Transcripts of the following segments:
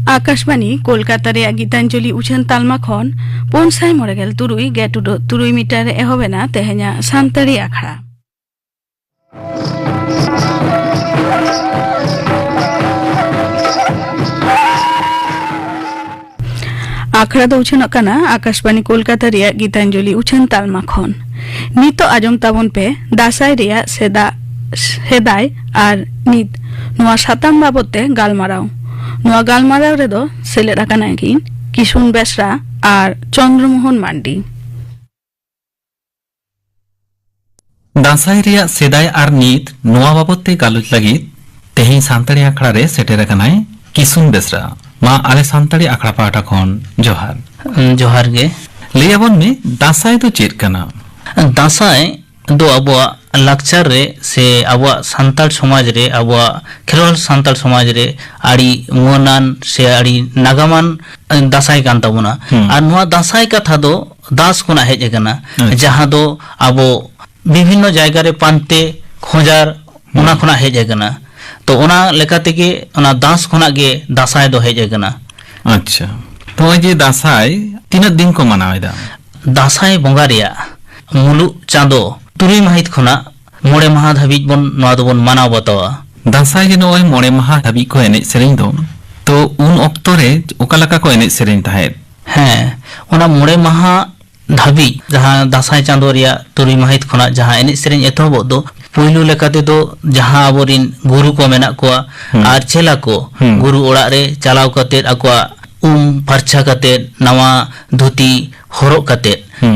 आकाशवाणी कोलकाता रे गीतांजलि उछन तालमा खन 593.3 मीटर एहबेना तेहेना सानताड़ी आखड़ा आखड़ा दो उछन कना आकाशवाणी कोलकाता रे गीतांजलि उछन तालमा खन नितो आजम ताबन पे दासाई रे सेदाय आर नित नोआ साताम बाबते गालमाराव नोआ गालमाराव रेदो सेलेद आकाना किन किशुन बेसरा आर चंद्रमोहन मांडी दासाई रेया सेदाय आर नीत नोआ बाबते गालुच लगी तेही सानताड़ी आखड़ा रे सेटेर आकानाय किशुन बेसरा मा आले सानताड़ी आखड़ा पाटा खन जोहार जोहार गे लेयाबन में दासाई तो चेद कना दासाई दो अबुआ लाक्चर रे से अबुआ सान्ताड़ समाज रे अबुआ खेरवाल सान्ताड़ समाज रे आड़ी मुनान से आड़ी नागामान दासाई कान ताबोना और नोआ दासाई कथा दो दास कोना हेज एकाना जहां दो अबो विभिन्न जायगा रे पानते खोजार ओना खोना हेज एकाना तो ओना लेका तेगे ओना दास खोना गे दासाई दो हेज एकाना। अच्छा तो जे दासाई तीन दिन को मनावेदा दासाई बोंगा रेया मुलु चांदो तुरुई माहित खोना मोड़े माह धाबी बन नोआ दोबन मानाव बतावा दासाई जे नोय मोड़े माह धाबी को एने सेरेñ दो तो उन ऑक्टो रे ओकालका को एने सेरेñ ताहेत हैं ओना मोड़े माह धाबी जहां दासाई चांदो रिया तुरुई माहित खोना जहां एने सेरेñ एतहब दो पुइलु लेकाते दो जहां आबोरिन गुरु को मेना कोआ आर चेला को गुरु ओड़ा रे चलाव कते अकवा फरछा कते नवा धोती हरोग कते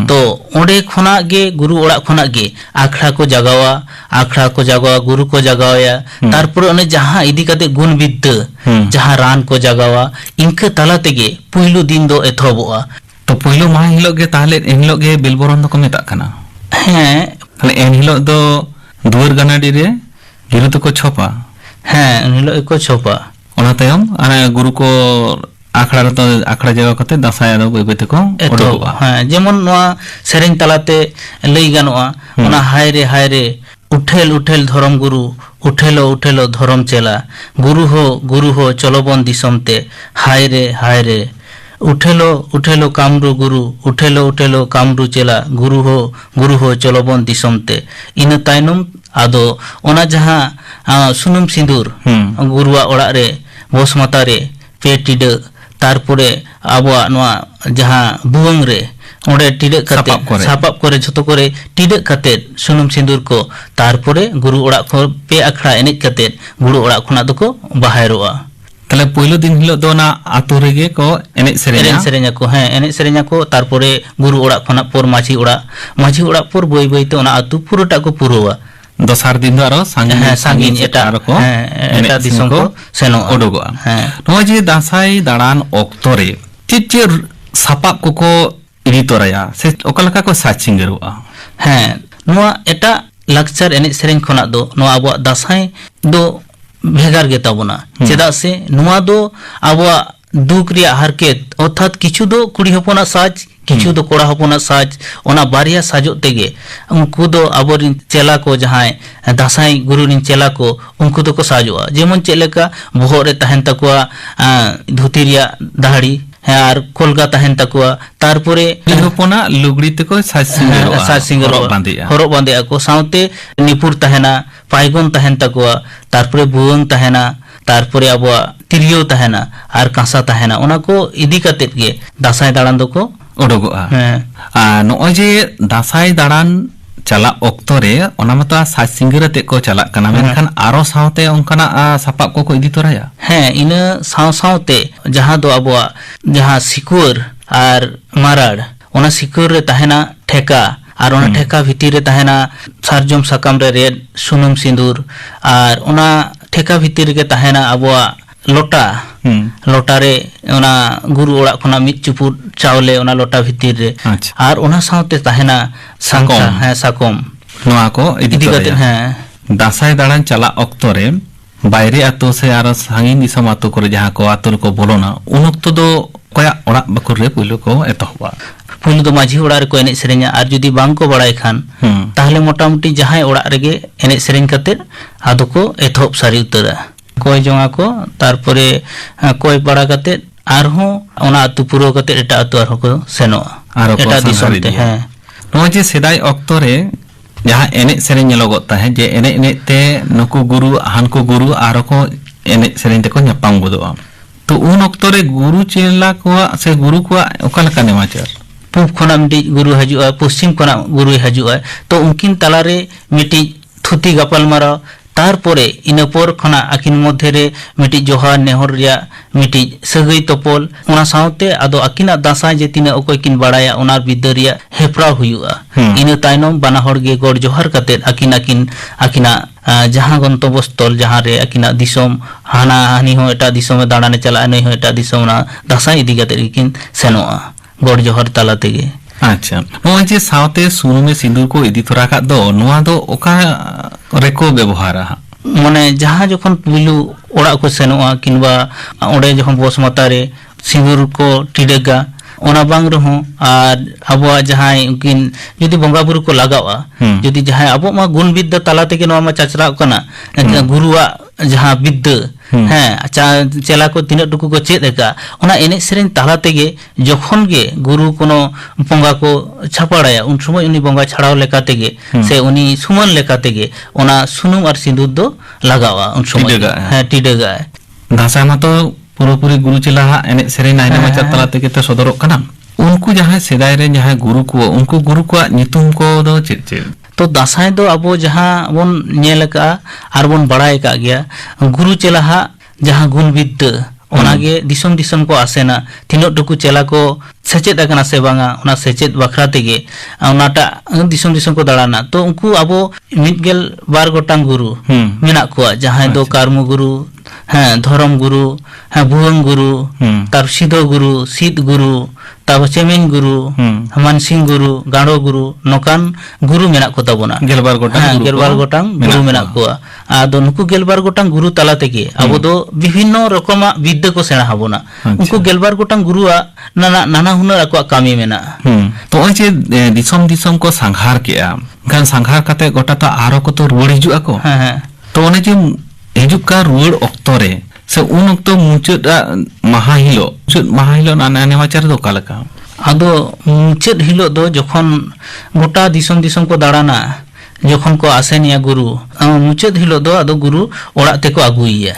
तो ओंडे खोना गे गुरु ओड़ा खोना गे आखड़ा को जगावा गुरु को जगावा तारपर ओने जहां इदी कते गुण विद्या जहां रान को जगावा इनके तला तेगे पुइलु दिन दो एथोबोआ तो पुइलु माह हिलो गे ताहले एनहिलो गे बिलबरन दो को मेता कना हैं ताहले एनहिलो दो दुवर गनाडी रे गिरु तो को छोपा हैं एनहिलो को छोपा ओना तयम आना गुरु को आखड़ा तो आखड़ा जगह कते दासाई दो बय बयते को ओडोबा हां जेमन नोआ सेरेñ तलाते लई गानोआ ओना हाय रे उठेल धरम गुरु उठेलो धरम चेला गुरु हो चलो बन दिसमते हाय रे उठेलो कामरू गुरु उठेलो कामरू चेला गुरु हो चलो बन दिसमते इन तायनम आदो ओना जहां सुनुम सिंदूर गुरुआ ओड़ा रे बसमाता रे पे टिडा तारपरे आबुआ नोआ जहां बुवंग रे ओंडे टिडा कते सापाप करे झतो करे टिडा कते सुनुम सिंदूर को तारपरे गुरु ओड़ा को पे अखड़ा एनेज कते गुरु ओड़ा खोना दको बाहेरोआ तले पहिलो दिन हिलो दो ना आतु रेगे को एनेज सेरेña को हैं एनेज सेरेña को तारपरे गुरु ओड़ा खोना पर माछी ओड़ा पर बय बयते ओना आतु पुरोटा को पुरोवा दोसार दिन दो आरो सांगिन एटा को एटा दिसम को सेनो ओडोगो नो जे दासाई दाड़ान ऑक्टो रे चिचे सापाप को इदी तोराया से ओकालका को साचिंगरुआ हैं नोआ एटा लाक्चर एनेज सेरेñ खोना दो नोआ अबो दासाई दो भेगार गे ताबोना चेदा से नोआ दो अबो दुख रिया हरकेत अर्थात किछु दो कुड़ी हपना साज किछु दो कोड़ा हपना साज ओना बारिया साजो तेगे उनको दो आबोरिन चेला को जहां दासाई गुरु रिन चेला को उनको दो को साजोआ जेमन चेलेका बोहर रे तहन तकुआ धोती रिया दाढ़ी आर कोलगा तहन तकुआ तारपरे हपना लुगड़ी ते को साज सिंगरो हरो बांदेआ को साउते निपुर तहना पाइगोन तहन तकुआ तारपरे बुवंग तहना तारपरे आबुआ तिरियो तहना आर कांसा तहना ओना को इदी कतेत गे दासाई दाड़ान दो को ओडोगोआ नोय जे दासाई दाड़ान चला ऑक्टो रे ओना मता साज सिंगर ते को चला कना मेनखान आरो सावते ओंकाना सापाप को इदी तोराया हैं इन सावते जहां दो अबुआ जहां सिकुर आर माराड़ ओना सिकुर रे तहना ठेका आर ओना ठेका भीतिर रे तहना सारजम साकाम रे रेड सुनुम सिंदूर आर ओना ठेका भीतिर रे तहना अबुआ लोटा रे ओना गुरु ओड़ा खोना मिट चुपुर चावले ओना लोटा भीतिर रे आर ओना सावते तहना साकम नोआ को इदी कते हैं दासाई दाड़ान चला ऑक्टो रे बायरे आतो से आर सांगिन दिसम आतो करे जहां को आतो को बोलोना उन ऑक्टो दो कया ओड़ा बकुर रे पुइलो को एतोबा पुइलो दो माझी ओड़ा रे को एने सेरेña आर जुदी बांग को बड़ाय खान ताहले मोटामुटी जहां ओड़ा रेगे एने सेरेñ कते आदो को एथोब सारी उतरा ᱠᱚᱭ ᱡᱚᱝᱟ ᱠᱚ ᱛᱟᱨᱯᱚᱨᱮ ᱠᱚᱭ ᱵᱟᱲᱟ ᱠᱟᱛᱮ ᱟᱨᱦᱚᱸ ᱚᱱᱟ ᱟᱹᱛᱩ ᱯᱩᱨᱟᱹᱣ ᱠᱟᱛᱮ ᱮᱴᱟᱜ ᱟᱹᱛᱩ ᱟᱨᱦᱚᱸ ᱠᱚ ᱥᱮᱱᱚᱜᱼᱟ ᱮᱴᱟᱜ ᱫᱤᱥᱚᱢ ᱛᱮ ᱦᱮᱸ ᱱᱚᱜᱼᱚᱭ ᱡᱮ ᱥᱮᱫᱟᱭ ᱚᱠᱛᱚ ᱨᱮ ᱡᱟᱦᱟᱸ ᱮᱱᱮᱡ ᱥᱮᱨᱮᱧ ᱧᱮᱞᱚᱜᱚᱜ ᱛᱟᱦᱮᱸᱫ ᱡᱮ ᱮᱱᱮᱡ ᱮᱱᱮᱡ te ᱱᱩᱠᱩ ᱜᱩᱨᱩ ᱦᱟᱱᱠᱩ ᱜᱩᱨᱩ ᱟᱨᱦᱚᱸ ᱠᱚ ᱮᱱᱮᱡ ᱥᱮᱨᱮᱧ ᱛᱮᱠᱚ ᱧᱟᱯᱟᱢ ᱜᱚᱫᱚᱜᱼᱟ ᱛᱚ ᱩᱱ ᱚᱠᱛᱚ ᱨᱮ ᱜᱩᱨᱩ ᱪᱮᱞᱟ ᱠᱚᱣᱟᱜ ᱥᱮ ᱜᱩᱨᱩ ᱠᱚᱣᱟᱜ ᱚᱠᱟ ᱞᱮᱠᱟ ᱱᱮᱢᱟᱪᱟᱨ ᱯᱩᱵ ᱠᱷᱚᱱᱟᱜ ᱢᱤᱫᱴᱤᱡ ᱜᱩᱨᱩ ᱦᱤᱡᱩᱜᱼᱟ ᱯᱚᱥᱪᱤᱢ ᱠᱷᱚᱱᱟᱜ ᱜᱩᱨᱩᱭ ᱦᱤᱡᱩᱜᱼᱟ ᱛᱚ ᱩᱱᱠᱤᱱ ᱛᱟᱞᱟᱨᱮ ᱢᱤᱫᱴᱤᱡ ᱛᱷᱩᱛᱤ ᱜᱟᱯᱟᱞᱢᱟᱨᱟᱣ ᱛᱟᱨᱯᱚᱨᱮ ᱤᱱᱟᱹ ᱯᱚᱨ ᱠᱷᱚᱱᱟᱜ ᱟᱹᱠᱤᱱ ᱢᱚᱫᱽᱫᱷᱮ ᱨᱮ ᱢᱤᱫᱴᱤᱡ ᱡᱚᱦᱟᱨ ᱱᱮᱦᱚᱨ ᱨᱮᱭᱟᱜ ᱢᱤᱫᱴᱤᱡ ᱥᱟᱹᱜᱟᱹᱭ ᱛᱚᱯᱚᱞ ᱚᱱᱟ ᱥᱟᱶᱛᱮ ᱟᱫᱚ ᱟᱹᱠᱤᱱᱟᱜ ᱫᱟᱸᱥᱟᱭ ᱡᱮ ᱛᱤᱱᱟᱹᱜ ᱚᱠᱚᱭ ᱠᱤᱱ ᱵᱟᱲᱟᱭᱟ ᱚᱱᱟ ᱵᱤᱫᱽᱫᱟᱹ ᱨᱮᱭᱟᱜ ᱦᱮᱯᱨᱟᱣ ᱦᱩᱭᱩᱜᱼᱟ ᱤᱱᱟᱹ ᱛᱟᱭᱱᱚᱢ ᱵᱟᱱᱟ ᱦᱚᱲ ᱜᱮ ᱜᱚᱰ ᱡᱚᱦᱟᱨ ᱠᱟᱛᱮᱫ ᱟᱹᱠᱤᱱᱟᱜ ᱡᱟᱦᱟᱸ ᱜᱚᱱᱛᱚᱵᱵᱚ ᱥᱛᱷᱚᱞ ᱡᱟᱦᱟᱸᱨᱮ ᱟᱹᱠᱤᱱᱟᱜ ᱫᱤᱥᱚᱢ ᱦᱟᱹᱱᱤ ᱦᱚᱸ ᱮᱴᱟᱜ ᱫᱤᱥᱚᱢᱮ ᱫᱟᱬᱟᱱᱮ ᱪᱟᱞᱟᱜᱼᱟ ᱱᱩᱭ ᱦᱚᱸ ᱮᱴᱟᱜ ᱫᱤᱥᱚᱢ ᱚᱱᱟ ᱫᱟᱸᱥᱟᱭ ᱤᱫᱤ ᱠᱟᱛᱮᱫ ᱜᱮᱠᱤᱱ ᱥᱮᱱᱚᱜᱼᱟ ᱜᱚᱰ ᱡᱚᱦᱟর ᱛᱟᱞᱟ ᱛᱮᱜᱮ ᱟᱪᱪᱷᱟ ᱱᱚᱜᱼᱚᱭ ᱡᱮ ᱥᱟᱶᱛᱮ ᱥᱩᱱᱩᱢᱮ ᱥᱤᱸᱫᱩᱨ ᱠᱚ ᱤᱫᱤ ᱛᱚᱨᱟ ᱠᱟᱜ ᱫᱚ ᱱᱚᱣᱟ ᱫᱚ ᱚᱠᱟ ᱨᱮᱠᱚ ᱵᱮᱵᱚᱦᱟᱨᱟ ᱢᱟᱱᱮ ᱡᱟᱦᱟᱸ ᱡᱚᱠᱷᱚᱱ ᱯᱩᱭᱞᱩ ᱚᱲᱟᱜ ᱠᱚ ᱥᱮᱱᱚᱜᱼᱟ ᱠᱤংᱵᱟ ᱚᱸᱰᱮ ᱡᱚᱠᱷᱚᱱ ᱵᱚᱥ ᱢᱟᱛᱟᱨᱮ ᱥᱤᱸᱫᱩᱨ ᱠᱚ ᱴᱤᱰᱟᱹᱜᱟ ᱚᱱᱟ ᱵᱟᱝ ᱨᱮᱦᱚᱸ ᱟᱨ ᱟᱵᱚᱣᱟᱜ ᱡᱟᱦᱟᱸᱭ ᱩᱱᱠᱤᱱ ᱡᱩᱫᱤ ᱵᱚᱸᱜᱟ ᱵᱩᱨᱩ ko ᱞᱟᱜᱟᱣᱟ ᱡᱩᱫᱤ ᱡᱟᱦᱟᱸᱭ ᱟᱵᱚ ᱢᱟ ᱜᱩᱱ ᱵᱤᱫᱽᱫᱟᱹ ᱛᱟᱞᱟ ᱛᱮᱜᱮ ᱱᱚᱣᱟ ᱢᱟ ᱪᱟᱪᱨᱟᱣ ᱠᱟᱱᱟ ᱜᱩᱨᱩᱣᱟᱜ ᱡᱟᱦᱟᱸ ᱵᱤᱫᱽᱫᱟᱹ ᱦᱮᱸ ᱪᱮᱞᱟ ᱠᱚ ᱛᱤᱱᱟᱹᱜ ᱴᱩᱠᱩ ᱠᱚ ᱪᱮᱫ ᱟᱠᱟᱫ ᱚᱱᱟ ᱮᱱᱮᱡ ᱥᱮᱨᱮᱧ ᱛᱟᱞᱟ ᱛᱮᱜᱮ ᱡᱚᱠᱷᱚᱱ ᱜᱮ ᱜᱩᱨᱩ कोनो ᱵᱚᱸᱜᱟ ko ᱪᱷᱟᱯᱟᱲᱟᱭᱟ ᱩᱱ ᱥᱚᱢᱚᱭ ᱩᱱᱤ ᱵᱚᱸᱜᱟ ᱪᱷᱟᱲᱟᱣ ᱞᱮᱠᱟ ᱛᱮᱜᱮ ᱥᱮ ᱩᱱᱤ ᱥᱩᱢᱟᱱ ᱞᱮᱠᱟ ᱛᱮᱜᱮ ᱚᱱᱟ ᱥᱩᱱᱩᱢ ᱟᱨ ᱥᱤᱸᱫᱩᱨ ᱫᱚ ᱞᱟᱜᱟᱣᱟ ᱩᱱ ᱥᱚᱢᱚᱭ ᱦᱮᱸ ᱴᱤᱰᱟᱹᱜᱟ ᱫᱟᱸᱥᱟᱭ ᱢᱟᱛᱚ ᱯᱩᱨᱟᱹᱯᱩᱨᱤ ᱜᱩᱨᱩ ᱪᱮᱞᱟᱣᱟᱜ ᱮᱱᱮᱡ ᱥᱮᱨᱮᱧ ᱱᱟᱭᱱᱟᱢᱟᱪᱟᱨ ᱛᱟᱞᱟ ᱛᱮᱜᱮ ᱛᱚ ᱥᱚᱫᱚᱨᱚᱜ ᱠᱟᱱᱟ उनको जहाँ सेदाय रे जहाँ गुरु को उनको गुरु को नितुम को दो चेत तो दासाई दो अब जहाँ बन नेल का आर बन बड़ाई का गया गुरु चेला जहाँ गुण विद्य ओनागे दिसम दिसम को आसेना तीनों टुकु चेला को सेचेद अकना से बांगा ओना सेचेद बखरा तेगे ओनाटा दिसम दिसम को दाड़ाना तो उनको अब मिदगेल बार गोटांग गुरु मेना को जहाँ दो कार्मु गुरु हाँ धर्म गुरु हाँ भुवंग गुरु तार सिदो गुरु सीत गुरु ताब चेमेन गुरु मानसिंग गुरु गाड़ो गुरु नौकान गुरु मेना को तबोना गेलबार गोटांग गुरु मेना को आदो नुकु गेलबार गोटांग गुरु तला तेगे अब दो विभिन्न रकमा विद्या को सेना हबोना उनको गेलबार गोटांग गुरु नाना हुनर को कामी मेना तो ओजे दिसम दिसम को संघार किया गान संघार काते गोटा तो आरो को तो रुवाड़ हिजु आको तो ओने जे हिजुक का रुवाड़ ऑक्टो रे से उन ऑक्टो मुचुद महा हिलो नानेमाचार दो कालका आदो मुचुद हिलो दो जखन गोटा दिसम दिसम को दाड़ाना जखन को आसेनिया गुरु मुचुद हिलो दो आदो गुरु ओड़ा ते को आगुइया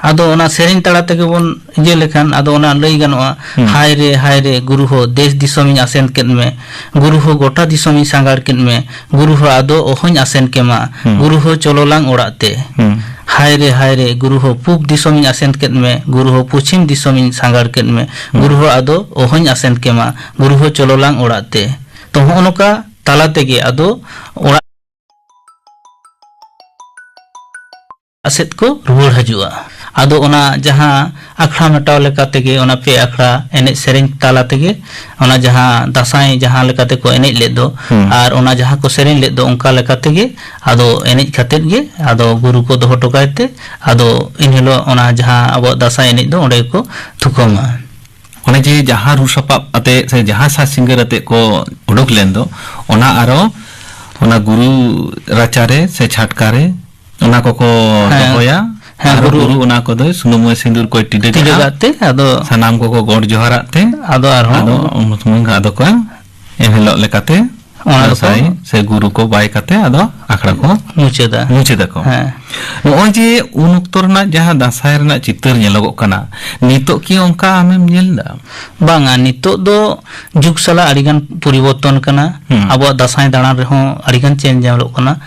आदो ओना सेरिन तड़ा तेगे बन जे लेखान आदो ओना लई गानोआ हाय रे गुरु हो देश दिसम इन आसेन केन में गुरु हो गोटा दिसम इन सांगार केन में गुरु हो आदो ओहन आसेन केमा गुरु हो चलोलांग ओड़ा ते हाय रे गुरु हो पूब दिसम इन आसेन केन में गुरु हो पश्चिम दिसम इन सांगार केन में गुरु हो आदो ओहन आसेन केमा गुरु हो चलोलांग ओड़ा ते तो होनोका ताला तेगे आदो ओड़ा आसेत को रुवाड़ हजुआ आदो ओना जहाँ आखड़ा मेटाव लेका तेगे ओना पे आखड़ा एनेज सेरेंज ताला तेगे ओना जहाँ दासाई जहाँ लेका ते को एनेज ले दो आर ओना जहाँ को सेरेंज ले दो उनका लेका तेगे आदो एनेज खातिर गे आदो गुरु को दोहो टोकायते आदो इनहिलो ओना जहाँ अब दासाई एनेज दो ओंडे को थुकमा ओने जे जहाँ रुसपा अते से जहाँ सा सिंगर अते को उडुक लेन दो ओना आरो ओना गुरु राचारे से छाटकारे ओना को दोया गुरु ओना को दो सुनुम सिंदूर को टिडगाते आदो सनाम को गोड जोहराते आदो आदो को एमहेलो लेकाते ओना से गुरु को बाय काते आदो आखड़ा को मुचेदा को ओय जे उन उक्तो रना जहां दासाय रना चित्र नेलगो कना नितो की ओंका आमेम नेलदा बांगा नितो दो जुग साला अडिगान परिवर्तन कना अब दासाय दाणा रेहो अडिगान चेंज जावलो कना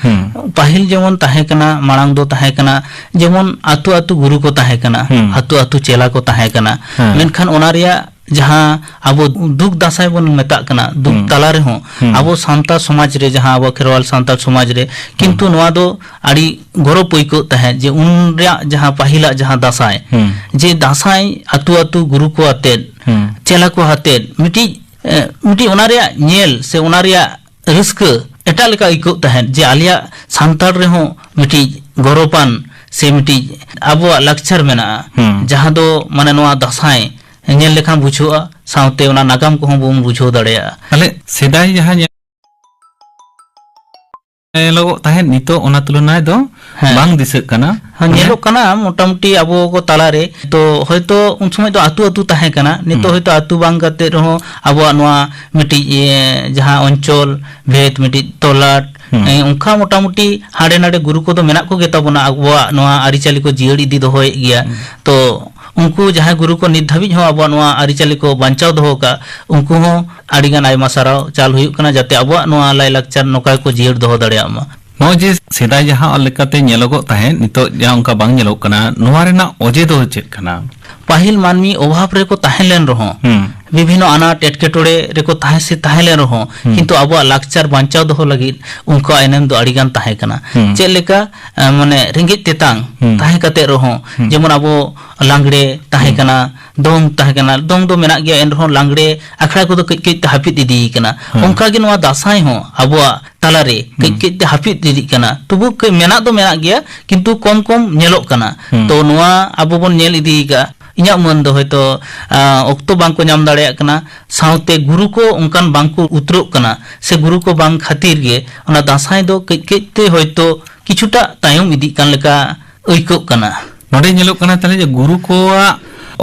पाहिल जेमन ताहे कना मांग दो ताहे कना जेमन आतु आतु गुरु को ताहे कना आतु आतु चेला को ताहे कना मेनखान ओना रिया जहाँ अब दुख दासाय बन मेता कना दुख तला रे हों अब सांताल समाज रे जहाँ अब खेरवाल सांताल समाज रे किंतु नवा दो आड़ी गौरव पइको तहे जे उन रे जहाँ पहिला जहाँ दासाय जे दासाय आतु आतु गुरु को आते चेला को आते मिटी ओना रे नेल से ओना रे रिस्क एटा लेका इको तहे जे आलिया सांताल रे हों मिटी गौरवपान से मिटी अब लक्चर मेना जहाँ दो माने नवा दासाय नेल लेखा बुझुआ साउते ओना नागाम को हम बुझो दड़ेया अले सेदाई जहां ᱧᱮᱞᱚᱜᱚᱜ ᱛᱟᱦᱮᱸᱫ ᱱᱤᱛᱚᱜ ᱚᱱᱟ ᱛᱩᱞᱚᱱᱟᱭ ᱫᱚ ᱦᱮᱸ. ᱵᱟᱝ ᱫᱤᱥᱟᱹᱜ ᱠᱟᱱᱟ. ᱧᱮᱞᱚᱜ ᱠᱟᱱᱟ ᱢᱚᱴᱟᱢᱩᱴᱤ ᱟᱵᱚ ᱠᱚ ᱛᱟᱞᱟᱨᱮ ᱛᱚ ᱦᱚᱭᱛᱚ ᱩᱱ ᱥᱚᱢᱚᱭ ᱫᱚ ᱟᱹᱛᱩ ᱟᱹᱛᱩ ᱛᱟᱦᱮᱸ ᱠᱟᱱᱟ. ᱱᱤᱛᱚᱜ ᱦᱚᱭᱛᱚ ᱟᱹᱛᱩ ᱵᱟᱝ ᱠᱟᱛᱮ ᱨᱮᱦᱚᱸ ᱟᱵᱚᱣᱟᱜ ᱱᱚᱣᱟ ᱢᱤᱫᱴᱤᱡ ᱡᱟᱦᱟᱸ ᱚᱧᱪᱚᱞ ᱵᱷᱮᱫ ᱢᱤᱫᱴᱤᱡ ᱛᱚᱞᱟᱴ ᱚᱱᱠᱟ ᱢᱚᱴᱟᱢᱩᱴᱤ ᱦᱟᱸᱰᱮ ᱱᱟᱰᱮ ᱜᱩᱨᱩ ᱠᱚᱫᱚ ᱢᱮᱱᱟᱜ ᱠᱚᱜᱮ ᱛᱟᱵᱚᱱᱟ. ᱟᱵᱚᱣᱟᱜ ᱱᱚᱣᱟ ᱟᱹᱨᱤᱪᱟᱹᱞᱤ ᱠᱚ ᱡᱤᱭᱟᱹᱲ ᱤᱫᱤ ᱫᱚᱦᱚᱭᱮᱫ ᱜᱮᱭᱟ. ᱛᱚ उनको जहां गुरु को नित धाबिज हो अब आरिचाली को बांचाव दो का उनको हो आड़ीगान आयमा साराव चाल हुयुक कना जाते अब लाय लाकचार नौका को जियर दो दाड़ेयामा ᱱᱚᱜᱼᱚᱭ ᱡᱮ ᱥᱮᱫᱟᱭ ᱡᱟᱦᱟᱸ ᱞᱮᱠᱟᱛᱮ ᱧᱮᱞᱚᱜᱚᱜ ᱛᱟᱦᱮᱸᱫ ᱱᱤᱛᱚᱜ ᱡᱟᱦᱟᱸ ᱚᱱᱠᱟ ᱵᱟᱝ ᱧᱮᱞᱚᱜ ᱠᱟᱱᱟ ᱱᱚᱣᱟ ᱨᱮᱱᱟᱜ ᱚᱡᱮ ᱫᱚ ᱪᱮᱫ ᱠᱟᱱᱟ? पाहिल मानवी अभाव रे को ताहेलेन रहो विभिन्न अनाट एटकेटोड़े रे को ताहे से ताहेलेन रहो किंतु अब लाकचार बांचाव दो लगी उनका एनेम दो अड़ीगान ताहे कना चेक लेका माने रेंगेज तेतांग ताहे कते रहो जेमन अब लांगड़े ताहे कना दोंग ताहे कना दोंग दो मेना गया एन रहो लांगड़े अखड़ा को दो कई कई हाफिद इदी कना उनका गे नवा दासाई हो अब तालारे कई कई हाफिद इदी कना तबु मेना दो मेना गया किंतु कम कम नेलोक कना तो नवा अब बोन नेल इदी का इन्या मन दो होयतो ऑक्टो बांग को नाम दाड़े कना साउते गुरु को उनकान बांग को उतरो कना से गुरु को बांग खातिर गे ओना दासाई दो कई कई ते होयतो किछुटा तायम इदी कान लेका ओइको कना नोडे नेलोक कना तले जे गुरु को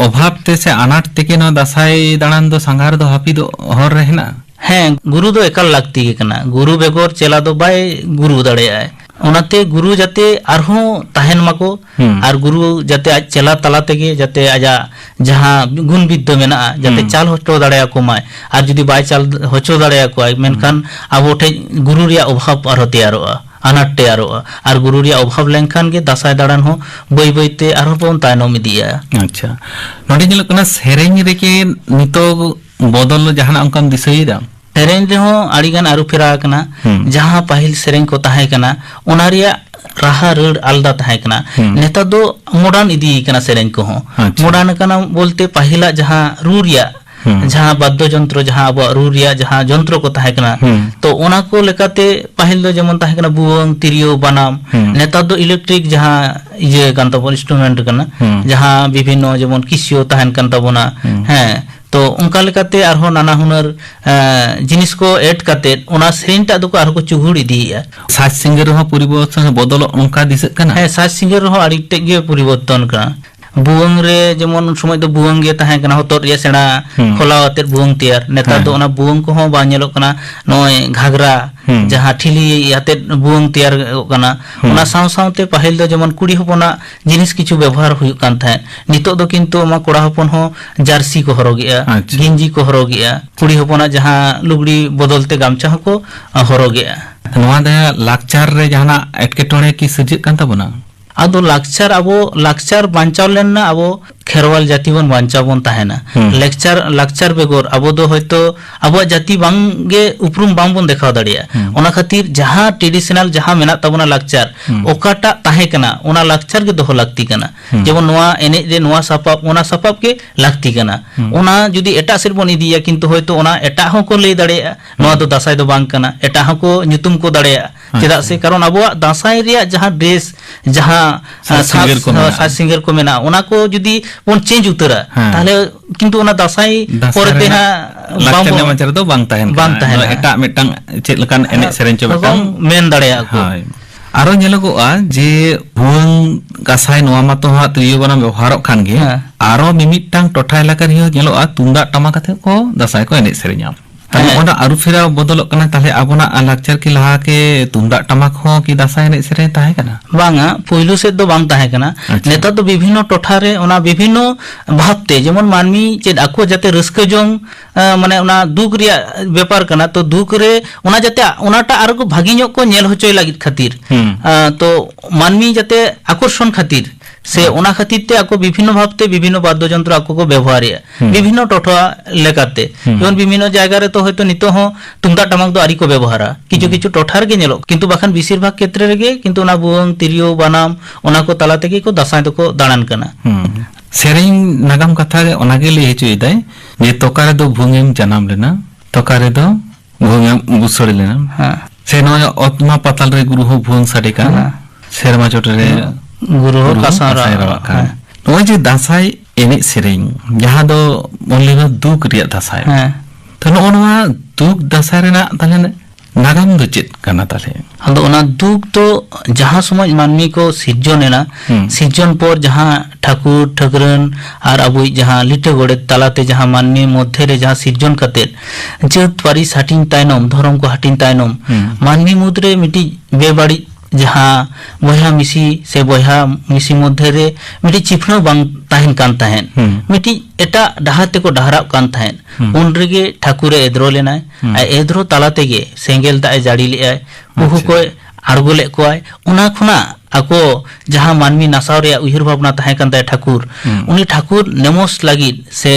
अभाव ते से अनाट तेके ना दासाई दाड़ान दो संघार दो हापी दो हर रहना हैं गुरु दो एकाल लागती गे कना गुरु बेगोर चेला दो बाय गुरु दाड़े आए ओनाते गुरु जाते आरहों ताहेन माको आर गुरु जाते आज चला तला तेगे जाते आजा जहां गुण विद्य मेना जाते चाल होचो दाड़ेया को माय आर जुदी बाय चाल होचो दाड़ेया को मेनखान आबो ठे गुरु रिया अभाव आरो तैयारोआ अनाट तैयारोआ आर गुरु रिया अभाव लेनखान गे दासाय दाड़ान हो बई बईते आरो बोन तायनोम इदिया. अच्छा नोडे नेलोक कना सेरेंग रेके नितो बदल जहां अंकम दिसईदा सेरेंग रे हो आड़ीगान आरु फेरा कना जहां पाहिल सेरेंग को ताहे कना ओना रिया राहा रड़ आलदा ताहे कना नेता दो मॉडर्न इदी कना सेरेंग को हो मॉडर्न कना बोलते पाहिला जहां रूरिया जहां वाद्य जंत्र जहां अब रूरिया जहां जंत्र को ताहे कना तो ओना को लेकाते पाहिल दो जेमन ताहे कना बुवंग तिरियो बानाम नेता दो इलेक्ट्रिक जहां ये कांता बोल इंस्ट्रूमेंट कना जहां विभिन्न जेमन किसियो ताहेन कांता बोना हैं तो उनका लेकाते आरहो नाना हुनर जिनिस को ऐड काते ओना सेरेंटा दो को आरहो को चुगुड़ इदिया साज सिंगर हो परिवर्तन बदल उनका दिसक कना है साज सिंगर हो आड़ी टेगे परिवर्तन कना बुवंग रे जेमन समय दो बुवंग गे ताहे कना होतर रे सेना खोलावते बुवंग तैयार नेता दो ओना बुवंग को हो बा नेलो कना नय घाघरा जहां ठिली याते बुवंग तैयार कना ओना साव सावते पाहिल दो जेमन कुड़ी होपना जिनिस किछु व्यवहार हुयुक कान थाए नितो दो किंतु मा कोड़ा होपन हो जार्सी को हरोगिया गिंजी को हरोगिया कुड़ी होपना जहां लुगड़ी बदलते गामचा को हरोगिया नोआ दे लाकचार रे जहाना एटकेटोड़े की सजिक कान ताबोना आदो लाकचार अबो लाकचार बांचाव लेना अबो खेरवाल जाति बन बांचाव बन ताहेना लाकचार बेगोर अबो दो होयतो अबो जाति बांगे उपरुम बांग बन देखाव दाड़िया ओना खातिर जहां ट्रेडिशनल जहां मेना तबना लाकचार ओकाटा ताहे कना ओना लाकचार के दोहो लागती कना जेमन नोआ एने रे नोआ सापाप ओना सापाप के लागती कना ओना जुदी एटा सेर बन इदिया किंतु होयतो ओना एटा हो को ले दाड़िया नोआ दो दासाई दो बांग कना एटा हो को ᱧᱩᱛᱩᱢ को दाड़िया चेदा से कारण अबो दासाई रिया जहां ड्रेस जहां साज सिंगर को मेना ओना को जुदी बन चेंज उतरा ताले किंतु ओना दासाई पोरते हा लाकचार माचर दो बांग ताहेन एटा मिटang चेद लकान एने सेरेंच बेटांग मेन दाड़ेया को आरो नेलोगोआ जे भुवंग गासाय नोआ मातो हा तियो बना व्यवहारक खान गे आरो मिमिटांग टोठा एलाका रियो नेलोआ तुंदा टमा काते को दासाय को एने सेरेंया ओना आरु फेरा बदलक कना ताले आबोना लाकचार की लहा के तुंदा टमाक हो की दासाय एने सेरें ताहे कना बांगा पहिलो से दो बांग ताहे कना नेता दो विभिन्न टोठा रे ओना विभिन्न भावते जेमन मानमी चेद आको जाते रस्क जोंग माने ओना दुख रिया व्यापार कना तो दुख रे ओना जाते ओनाटा आरो को भागी ᱧᱚᱜ को नेल होचोय लागित खातिर तो मानमी जाते आकर्षण खातिर से ओना खातिर ते आको विभिन्न भावते विभिन्न वाद्य यंत्र आको को व्यवहारिया विभिन्न टोठा लेकाते जेमन विभिन्न जायगा रे तो होयतो नितो हो तुंदा टमाक दो आरी को व्यवहारा किछु किछु टोठा रे नेलो किंतु बाखान बेसिर भाग क्षेत्र रे किंतु ओना बुवंग तिरियो बानाम ओना को ताला तेगे को दासाय दो को दाड़ान कना सेरेंग नागाम कथा रे ओनागे ले हेचुई दाय जे तोकारे दो भुंगेम जनाम लेना तोकारे दो भुंगेम बुसड़ी लेना से नो ओतमा पताल रे गुरु हो भुंग साडेका सेरमा चोटरे गुरु हो कासारा नोय जे दासाय एने सेरेंग जहां दो ओनली दुक रिया दासाय तो नोआ दुक दासाय रेना ताले नागाम दो चेत काना ताले ᱟᱫᱚ ᱚᱱᱟ ᱫᱩᱠ ᱫᱚ ᱡᱟᱦᱟᱸ ᱥᱚᱢᱚᱭ ᱢᱟᱹᱱᱢᱤ ᱠᱚ ᱥᱤᱨᱡᱚᱱ ᱮᱱᱟ ᱥᱤᱨᱡᱚᱱ ᱯᱚᱨ ᱡᱟᱦᱟᱸ ᱴᱷᱟকুর ᱴᱷᱟᱹᱠᱨᱟᱹᱱ ᱟᱨ ᱟᱵᱚᱭᱤᱡ ᱡᱟᱦᱟᱸ ᱞᱤᱴᱟᱹ ᱜᱚᱰᱮᱛ ᱛᱟᱞᱟᱛᱮ ᱡᱟᱦᱟᱸ ᱢᱟᱹᱱᱢᱤ ᱢᱚᱫᱽᱫᱷᱮ ᱨᱮ ᱡᱟᱦᱟᱸ ᱥᱤᱨᱡᱚᱱ ᱠᱟᱛᱮᱫ ᱡᱟᱹᱛ ᱯᱟᱹᱨᱤᱥ ᱦᱟᱹᱴᱤᱧ ᱛᱟᱭᱱᱚᱢ ᱫᱷᱚᱨᱚᱢ ᱠᱚ ᱦᱟᱹᱴᱤᱧ ᱛᱟᱭᱱᱚᱢ ᱢᱟᱹᱱᱢᱤ ᱢᱩᱫᱽᱨᱮ ᱢᱤᱫᱴᱤᱡ ᱵᱮᱵᱟᱹᱲᱤᱡ ᱡᱟᱦᱟᱸ ᱵᱚᱭᱦᱟ ᱢᱤᱥᱤ ᱥᱮ ᱵᱚᱭᱦᱟ ᱢᱤᱥᱤ ᱢᱚᱫᱽᱫᱷᱮ ᱨᱮ ᱢᱤᱫᱴᱤᱡ ᱪᱤᱯᱱᱟᱹ ᱵᱟᱝ ᱛᱟᱦᱮᱱ ᱠᱟᱱ ᱛᱟᱦᱮᱸᱫ ᱢᱤᱫᱴᱤᱡ ᱮᱴᱟᱜ ᱰᱟᱦᱟᱨ ᱛᱮᱠᱚ ᱰᱟᱦᱟᱨᱟᱜ ᱠᱟᱱ ᱛᱟᱦᱮᱸᱫ ᱩᱱ ᱨᱮᱜᱮ ᱴᱷᱟকুরে এদ্রো লেনায় আর এদ্রো তালা থেকে সেঙ্গেল ᱫᱟᱜ জাড়ি ᱞᱮᱜᱟᱭ বহু ᱠᱚ ᱟᱬᱜᱚ ᱞᱮᱫ ᱠᱚᱣᱟᱭ ᱚᱱᱟ ᱠᱷᱚᱱᱟᱜ ᱟᱠᱚ ᱡᱟᱦᱟᱸ ᱢᱟᱹᱱᱢᱤ ᱱᱟᱥᱟᱣ ᱨᱮᱭᱟᱜ ᱩᱭᱦᱟᱹᱨ ᱵᱷᱟᱵᱽᱱᱟ ᱛᱟᱦᱮᱸ ᱠᱟᱱ ᱛᱟᱭᱟ ᱴᱷᱟকুর ᱩᱱᱤ ᱴᱷᱟকুর ᱱᱮᱢᱚᱥ ᱞᱟᱹᱜᱤᱫ ᱥᱮ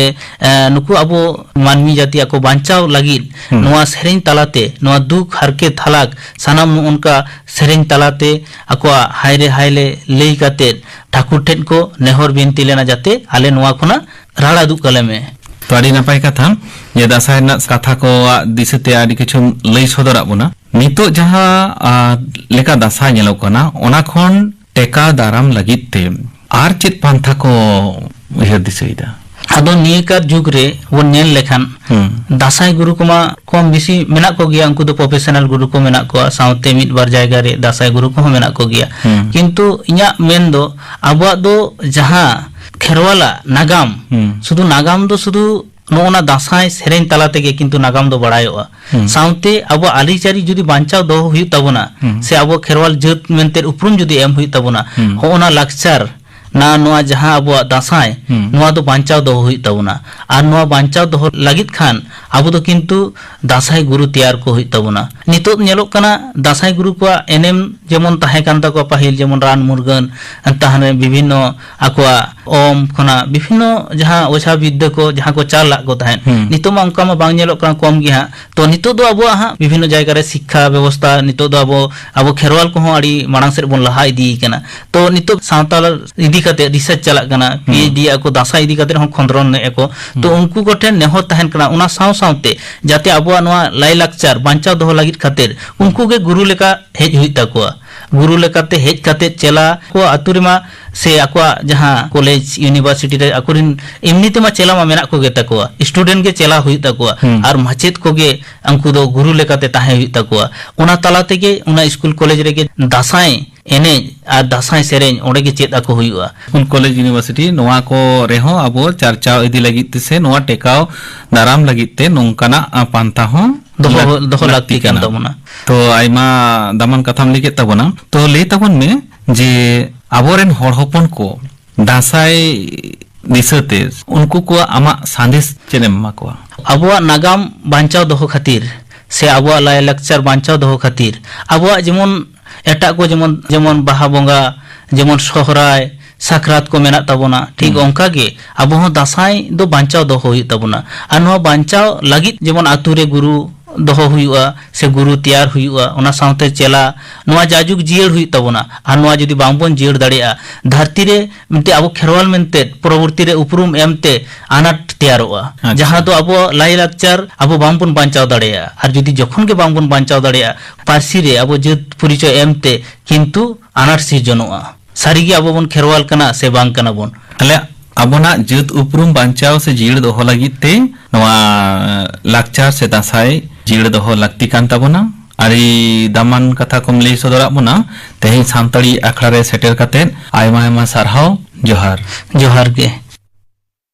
ᱱᱩᱠᱩ ᱟᱵᱚ ᱢᱟᱹᱱᱢᱤ ᱡᱟᱹᱛᱤ ᱟᱠᱚ ᱵᱟᱧᱪᱟᱣ ᱞᱟᱹᱜᱤᱫ ᱱᱚᱣᱟ ᱥᱮᱨᱮᱧ ᱛᱟᱞᱟᱛᱮ ᱱᱚᱣᱟ ᱫᱩᱠ ᱦᱟᱨᱠᱮᱛ ᱦᱟᱞᱟᱠ ᱥᱟᱱᱟᱢ ᱚᱱᱠᱟ ᱥᱮᱨᱮᱧ ᱛᱟᱞᱟᱛᱮ ᱟᱠᱚᱣᱟᱜ ᱦᱟᱭᱨᱮ ᱦᱟᱭᱞᱮ ᱞᱟᱹᱭ ᱠᱟᱛᱮᱫ ᱴᱷᱟকুর ᱴᱷᱮᱱ ᱠᱚ ᱱᱮᱦᱚᱨ ᱵᱤᱱᱛᱤ ᱞᱮᱱᱟ ᱡᱟᱛᱮ ᱟᱞᱮ ᱱᱚᱣᱟ ᱠᱷᱚᱱᱟᱜ ᱨᱟᱲᱟ ᱫᱩᱜ ᱠᱟᱞᱮ ᱢᱮ तो आड़ी नपाय कथा ये दासाय रनाग कथा को दिसते आड़ी किछु लई सदराग बोना नितो जहां लेका दासाय नेलो कना ओना खन टेका दाराम लगित ते आर चित पांथा को उयहर दिसैदा ᱟᱫᱚ ᱱᱤᱭᱟᱹᱠᱟᱨ ᱡᱩᱜᱽ ᱨᱮ ᱵᱚᱱ ᱧᱮᱞ ᱞᱮᱠᱷᱟᱱ ᱫᱟᱥᱟᱭ ᱜᱩᱨᱩ ᱠᱚᱢᱟ ᱠᱚᱢ ᱵᱤᱥᱤ ᱢᱮᱱᱟᱜ ᱠᱚ ᱜᱮᱭᱟ ᱩᱱᱠᱩ ᱫᱚ ᱯᱨᱚᱯᱷᱮᱥᱚᱱᱟᱞ ᱜᱩᱨᱩ ᱠᱚ ᱢᱮᱱᱟᱜ ᱠᱚᱣᱟ ᱥᱟᱶᱛᱮ ᱢᱤᱫ ᱵᱟᱨ ᱡᱟᱭᱜᱟ ᱨᱮ ᱫᱟᱥᱟᱭ ᱜᱩᱨᱩ ᱠᱚᱦᱚᱸ ᱢᱮᱱᱟᱜ ᱠᱚ ᱜᱮᱭᱟ ᱠᱤᱱᱛᱩ ᱤᱧᱟᱹᱜ ᱢᱮᱱ ᱫᱚ ᱟᱵᱚᱣᱟᱜ ᱫᱚ ᱡᱟᱦᱟᱸ ᱠᱷᱮᱨᱣᱟᱞᱟ ᱱᱟᱜᱟᱢ ᱥᱩᱫᱷᱩ ᱱᱟᱜᱟᱢ ᱫᱚ ᱥᱩᱫᱷᱩ ᱱᱚᱜᱼᱚᱱᱟ ᱫᱟᱥᱟᱭ ᱥᱮᱨᱮᱧ ᱛᱟᱞᱟ ᱛᱮᱜᱮ ᱠᱤᱱᱛᱩ ᱱᱟᱜᱟᱢ ᱫᱚ ᱵᱟᱲᱟᱭᱚᱜᱼᱟ ᱥᱟᱶᱛᱮ ᱟᱵᱚ ᱟᱹᱨᱤᱪᱟᱹᱞᱤ ᱡᱩᱫᱤ ᱵᱟᱧᱪᱟᱣ ᱫᱚᱦᱚ ᱦᱩᱭᱩᱜ ᱛᱟᱵᱚᱱᱟ ᱥᱮ ᱟᱵᱚ ᱠᱷᱮᱨᱣᱟᱞ ᱡᱟᱹᱛ ᱢᱮᱱᱛᱮ ᱩᱯᱨᱩᱢ ᱡᱩᱫᱤ ᱮᱢ ᱦᱩᱭᱩᱜ ᱛᱟᱵᱚᱱᱟ ᱦᱚᱸᱜᱼᱚᱱᱟ ᱞᱟᱠᱪᱟᱨ ना नोआ जहां अबो दासाय नोआ दो बांचाव दो हुई तबना और नोआ बांचाव दो लगित खान अबो दो किंतु दासाय गुरु तैयार को हुई तबना नितो नेलोक कना दासाय गुरु को एनएम जेमन ताहे कान ताको पाहिल जेमन रान मुरगन ताहने विभिन्न आकोआ ओम खना विभिन्न जहां ओछा विद्या को जहां को चाल लाग को ताहेन नितो मा उनका मा बांग नेलोक कना कम गे हा तो नितो दो अबो हा विभिन्न जायगा रे शिक्षा व्यवस्था नितो दो अबो खेरवाल को आड़ी मांग सेट बोन लहा इदी कना तो नितो सावताल इदी काते रिसर्च चला कना पीएचडी को दासा इदी काते हम खंद्रन ने को तो उनको गोठे नेहर ताहेन कना उना साव सावते जाते अबो नोआ लाई लाक्चर बांचाव दो लागित खातिर उनको के गुरु लेका हेज हुई ताकोआ गुरु लेकाते हेज काते चला को आतुरिमा से आकोआ जहां कॉलेज यूनिवर्सिटी रे अकुरिन एमनीते मा चला मा मेना को गे ताकोआ स्टूडेंट के चला हुई ताकोआ और माचेत को गे अंकु दो गुरु लेकाते ताहे हुई ताकोआ उना तलाते के उना स्कूल कॉलेज रे के दासाय एने आ दासाय सेरेन ओडे के चेत आको हुईवा उन कॉलेज यूनिवर्सिटी नोआ को रेहो अबो चर्चाव इदी लगित से नोआ टेकाव दाराम लगित ते नोंकाना पांता हो दोहो लागती कान तबना तो आइमा दामन कथाम लिखे तबना तो ले तबन में जे आबोरेन हर हपन को दासाय दिसते उनको को आमा सांदेश चेनेम मा को अबोआ नागाम बांचाव दोहो खातिर से अबोआ लाय लेक्चर बांचाव दोहो खातिर अबोआ जेमन एटा को जेमन जेमन बाहा बोंगा जेमन सोहराय साकरात को मेना तबना ठीक ओंका गे अबो हो दासाय दो बांचाव दो होई तबना आ नो बांचाव लगित जेमन आतुरे गुरु दोहो हुआ से गुरु तैयार हुआ ओना साउते चेला नोआ जाजुग जियर हुई तबना आ नोआ जदी बांबन जियर दाड़िया धरती रे मिते अबो खेरवाल मेनते प्रवृत्ति रे उपरुम एमते आनाट तैयारोआ जहां दो अबो लाई लाक्चर अबो बांबन बांचाव दाड़िया और जदी जखन के बांबन बांचाव दाड़िया पारसी रे अबो जत परिचय एमते किंतु आनाट सिजनोआ सारीगे अबो बन खेरवाल कना से बांग कना बन अले अबोना जत उपरुम बांचाव से जीड़ दोहो लगित ते नोआ लाक्चार से दासाय जीड़ दोहो लगती कान ताबोना आरी दामान कथा कम लई सदराग बोना तेही सानताड़ी आखड़ा रे सेटेर काते आयमा आयमा सारहाव जोहार जोहार के